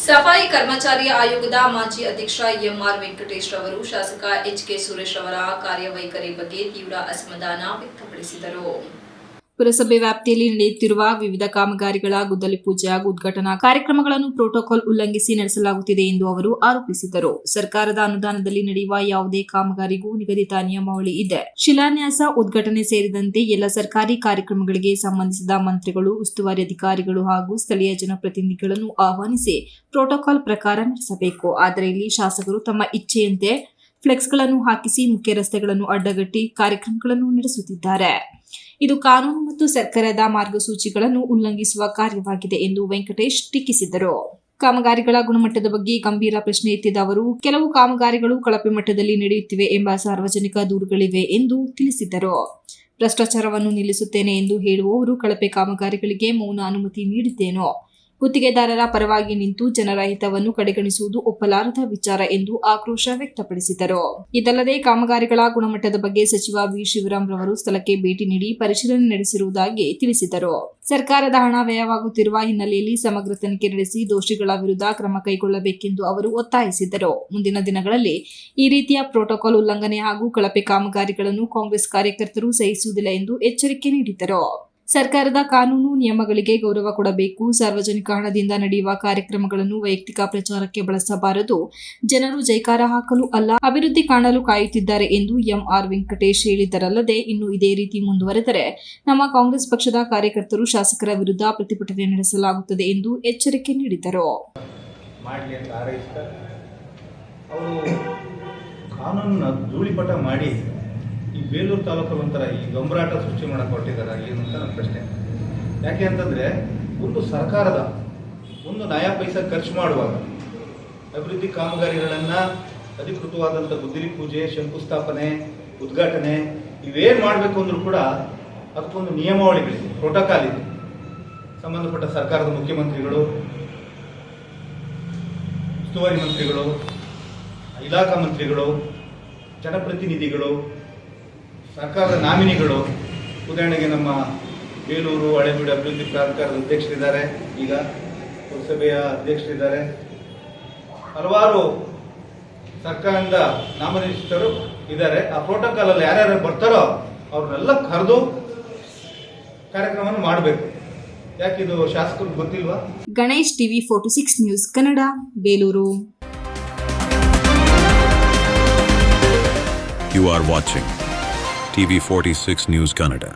ಸಫಾಯಿ ಕರ್ಮಚಾರಿ ಆಯೋಗದ ಮಾಜಿ ಅಧ್ಯಕ್ಷ ಎಂಆರ್ ವೆಂಕಟೇಶ್ ರವರು ಶಾಸಕ ಎಚ್ಕೆ ಸುರೇಶ್ ಅವರ ಕಾರ್ಯವೈಖರಿ ಬಗ್ಗೆ ತೀವ್ರ ಅಸಮಾಧಾನ ವ್ಯಕ್ತಪಡಿಸಿದರು. ಪುರಸಭೆ ವ್ಯಾಪ್ತಿಯಲ್ಲಿ ನಡೆಯುತ್ತಿರುವ ವಿವಿಧ ಕಾಮಗಾರಿಗಳ ಗುದ್ದಲಿ ಪೂಜೆ ಹಾಗೂ ಉದ್ಘಾಟನಾ ಕಾರ್ಯಕ್ರಮಗಳನ್ನು ಪ್ರೋಟೋಕಾಲ್ ಉಲ್ಲಂಘಿಸಿ ನಡೆಸಲಾಗುತ್ತಿದೆ ಎಂದು ಅವರು ಆರೋಪಿಸಿದರು. ಸರ್ಕಾರದ ಅನುದಾನದಲ್ಲಿ ನಡೆಯುವ ಯಾವುದೇ ಕಾಮಗಾರಿಗೂ ನಿಗದಿತ ನಿಯಮಾವಳಿ ಇದೆ. ಶಿಲಾನ್ಯಾಸ, ಉದ್ಘಾಟನೆ ಸೇರಿದಂತೆ ಎಲ್ಲ ಸರ್ಕಾರಿ ಕಾರ್ಯಕ್ರಮಗಳಿಗೆ ಸಂಬಂಧಿಸಿದ ಮಂತ್ರಿಗಳು, ಉಸ್ತುವಾರಿ ಅಧಿಕಾರಿಗಳು ಹಾಗೂ ಸ್ಥಳೀಯ ಜನಪ್ರತಿನಿಧಿಗಳನ್ನು ಆಹ್ವಾನಿಸಿ ಪ್ರೋಟೋಕಾಲ್ ಪ್ರಕಾರ ನಡೆಸಬೇಕು. ಆದರೆ ಇಲ್ಲಿ ಶಾಸಕರು ತಮ್ಮ ಇಚ್ಛೆಯಂತೆ ಫ್ಲೆಕ್ಸ್ಗಳನ್ನು ಹಾಕಿಸಿ ಮುಖ್ಯ ರಸ್ತೆಗಳನ್ನು ಅಡ್ಡಗಟ್ಟಿ ಕಾರ್ಯಕ್ರಮಗಳನ್ನು ನಡೆಸುತ್ತಿದ್ದಾರೆ. ಇದು ಕಾನೂನು ಮತ್ತು ಸರ್ಕಾರದ ಮಾರ್ಗಸೂಚಿಗಳನ್ನು ಉಲ್ಲಂಘಿಸುವ ಕಾರ್ಯವಾಗಿದೆ ಎಂದು ವೆಂಕಟೇಶ್ ಟೀಕಿಸಿದರು. ಕಾಮಗಾರಿಗಳ ಗುಣಮಟ್ಟದ ಬಗ್ಗೆ ಗಂಭೀರ ಪ್ರಶ್ನೆ ಎತ್ತಿದ ಅವರು, ಕೆಲವು ಕಾಮಗಾರಿಗಳು ಕಳಪೆ ಮಟ್ಟದಲ್ಲಿ ನಡೆಯುತ್ತಿವೆ ಎಂಬ ಸಾರ್ವಜನಿಕ ದೂರುಗಳಿವೆ ಎಂದು ತಿಳಿಸಿದರು. ಭ್ರಷ್ಟಾಚಾರವನ್ನು ನಿಲ್ಲಿಸುತ್ತೇನೆ ಎಂದು ಹೇಳುವವರು ಕಳಪೆ ಕಾಮಗಾರಿಗಳಿಗೆ ಮೌನ ಅನುಮತಿ ನೀಡಿದ್ದೇನೋ? ಗುತ್ತಿಗೆದಾರರ ಪರವಾಗಿ ನಿಂತು ಜನರ ಹಿತವನ್ನು ಕಡೆಗಣಿಸುವುದು ಒಪ್ಪಲಾರದ ವಿಚಾರ ಎಂದು ಆಕ್ರೋಶ ವ್ಯಕ್ತಪಡಿಸಿದರು. ಇದಲ್ಲದೆ ಕಾಮಗಾರಿಗಳ ಗುಣಮಟ್ಟದ ಬಗ್ಗೆ ಸಚಿವ ವಿ. ಶಿವರಾಂ ರವರು ಸ್ಥಳಕ್ಕೆ ಭೇಟಿ ನೀಡಿ ಪರಿಶೀಲನೆ ನಡೆಸಿರುವುದಾಗಿ ತಿಳಿಸಿದರು. ಸರ್ಕಾರದ ಹಣ ವ್ಯಯವಾಗುತ್ತಿರುವ ಹಿನ್ನೆಲೆಯಲ್ಲಿ ಸಮಗ್ರ ತನಿಖೆ ನಡೆಸಿ ದೋಷಿಗಳ ವಿರುದ್ಧ ಕ್ರಮ ಕೈಗೊಳ್ಳಬೇಕೆಂದು ಅವರು ಒತ್ತಾಯಿಸಿದರು. ಮುಂದಿನ ದಿನಗಳಲ್ಲಿ ಈ ರೀತಿಯ ಪ್ರೋಟೋಕಾಲ್ ಉಲ್ಲಂಘನೆ ಹಾಗೂ ಕಳಪೆ ಕಾಮಗಾರಿಗಳನ್ನು ಕಾಂಗ್ರೆಸ್ ಕಾರ್ಯಕರ್ತರು ಸಹಿಸುವುದಿಲ್ಲ ಎಂದು ಎಚ್ಚರಿಕೆ ನೀಡಿದರು. ಸರ್ಕಾರದ ಕಾನೂನು ನಿಯಮಗಳಿಗೆ ಗೌರವ ಕೊಡಬೇಕು. ಸಾರ್ವಜನಿಕ ಹಣದಿಂದ ನಡೆಯುವ ಕಾರ್ಯಕ್ರಮಗಳನ್ನು ವೈಯಕ್ತಿಕ ಪ್ರಚಾರಕ್ಕೆ ಬಳಸಬಾರದು. ಜನರು ಜೈಕಾರ ಹಾಕಲು ಅಲ್ಲ, ಅಭಿವೃದ್ಧಿ ಕಾಣಲು ಕಾಯುತ್ತಿದ್ದಾರೆ ಎಂದು ಎಂಆರ್ ವೆಂಕಟೇಶ್ ಹೇಳಿದ್ದರಲ್ಲದೆ, ಇನ್ನು ಇದೇ ರೀತಿ ಮುಂದುವರೆದರೆ ನಮ್ಮ ಕಾಂಗ್ರೆಸ್ ಪಕ್ಷದ ಕಾರ್ಯಕರ್ತರು ಶಾಸಕರ ವಿರುದ್ಧ ಪ್ರತಿಭಟನೆ ನಡೆಸಲಾಗುತ್ತದೆ ಎಂದು ಎಚ್ಚರಿಕೆ ನೀಡಿದರು. ಈ ಬೇಲೂರು ತಾಲೂಕಲ್ಲಿ ಒಂಥರ ಈ ಗಂಬರಾಟ ಸೃಷ್ಟಿ ಮಾಡಕ್ಕೆ ಹೊರಟಿದ್ದಾರೆ ಏನು ಅಂತ ನನ್ನ ಪ್ರಶ್ನೆ. ಯಾಕೆ ಅಂತಂದರೆ, ಒಂದು ಸರ್ಕಾರದ ಒಂದು ನಯಾ ಪೈಸಾ ಖರ್ಚು ಮಾಡುವಾಗ ಅಭಿವೃದ್ಧಿ ಕಾಮಗಾರಿಗಳನ್ನು ಅಧಿಕೃತವಾದಂಥ ಗುದ್ದಲಿ ಪೂಜೆ, ಶಂಕುಸ್ಥಾಪನೆ, ಉದ್ಘಾಟನೆ ಇವೇನು ಮಾಡಬೇಕು ಅಂದರೂ ಕೂಡ ಅದಕ್ಕೊಂದು ನಿಯಮಾವಳಿಗಳಿದೆ, ಪ್ರೋಟೋಕಾಲ್ ಇದೆ. ಸಂಬಂಧಪಟ್ಟ ಸರ್ಕಾರದ ಮುಖ್ಯಮಂತ್ರಿಗಳು, ಉಸ್ತುವಾರಿ ಮಂತ್ರಿಗಳು, ಇಲಾಖಾ ಮಂತ್ರಿಗಳು, ಜನಪ್ರತಿನಿಧಿಗಳು, ಸರ್ಕಾರದ ನಾಮಿನಿಗಳು, ಉದಾಹರಣೆಗೆ ನಮ್ಮ ಬೇಲೂರು ಹಳೇಬೀಡು ಅಭಿವೃದ್ಧಿ ಪ್ರಾಧಿಕಾರದ ಅಧ್ಯಕ್ಷರಿದ್ದಾರೆ, ಈಗ ಪುರಸಭೆಯ ಅಧ್ಯಕ್ಷರಿದ್ದಾರೆ, ಹಲವಾರು ಸರ್ಕಾರದಿಂದ ನಾಮನಿರ್ದೇಶಕರು ಇದ್ದಾರೆ. ಆ ಪ್ರೋಟೋಕಾಲಲ್ಲಿ ಯಾರ್ಯಾರು ಬರ್ತಾರೋ ಅವ್ರನ್ನೆಲ್ಲ ಕರೆದು ಕಾರ್ಯಕ್ರಮವನ್ನು ಮಾಡಬೇಕು. ಯಾಕಿದು ಶಾಸಕರಿಗೆ ಗೊತ್ತಿಲ್ವಾ? Ganesh, TV 46 news Kannada, Belur. You are watching TV 46 News Kannada.